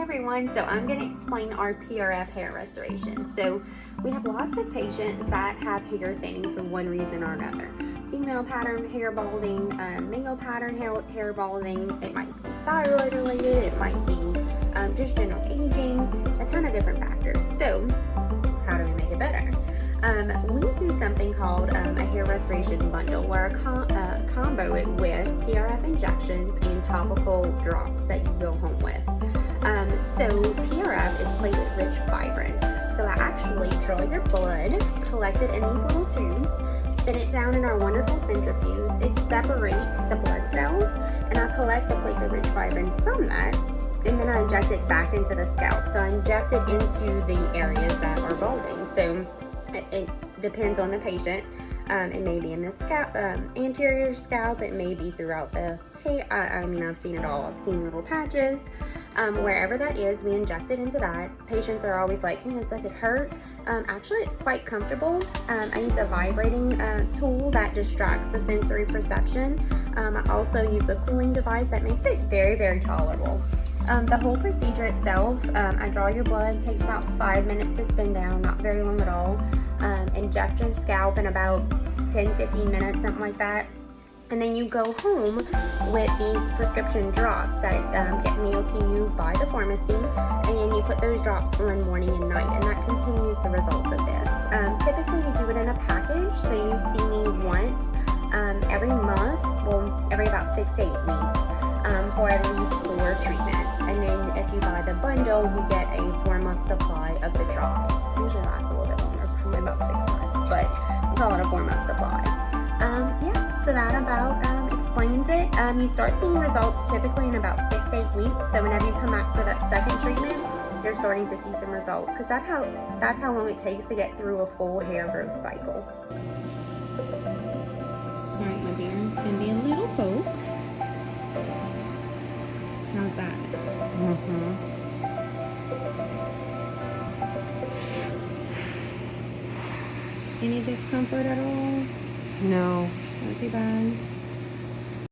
everyone, so I'm going to explain our PRF hair restoration. So we have lots of patients that have hair thinning for one reason or another. Female pattern hair balding, male pattern hair balding, it might be thyroid related, it might be just general aging, a ton of different factors. So how do we make it better? We do something called a hair restoration bundle, where I combo it with PRF injections and topical drops that you go home with. So PRF is platelet-rich fibrin. So I actually draw your blood, collect it in these little tubes, spin it down in our wonderful centrifuge. It separates the blood cells, and I collect the platelet-rich fibrin from that, and then I inject it back into the scalp. So I inject it into the areas that are balding. So it depends on the patient. It may be in the scalp, anterior scalp. It may be throughout the hair. I mean, I've seen it all. I've seen little patches. Wherever that is, we inject it into that. Patients are always like, does it hurt? Actually, it's quite comfortable. I use a vibrating tool that distracts the sensory perception. I also use a cooling device that makes it very, very tolerable. The whole procedure itself, I draw your blood, takes about 5 minutes to spin down, not very long at all. Inject your scalp in about 10-15 minutes, something like that. And then you go home with these prescription drops that get mailed to you by the pharmacy, and then you put those drops on morning and night, and that continues the results of this. Typically we do it in a package, so you see me once every month, well, every about 6 to 8 weeks, for at least 4 treatments. And then if you buy the bundle, you get a 4-month supply of the drops. Usually lasts a little bit longer, probably about 6 months, but we call it a 4-month supply. So that about explains it. You start seeing results typically in about 6 to 8 weeks. So whenever you come back for that second treatment, you're starting to see some results, because that's how long it takes to get through a full hair growth cycle. All right, my dear, it's gonna be a little poke. How's that? Any discomfort at all? No. Not too bad.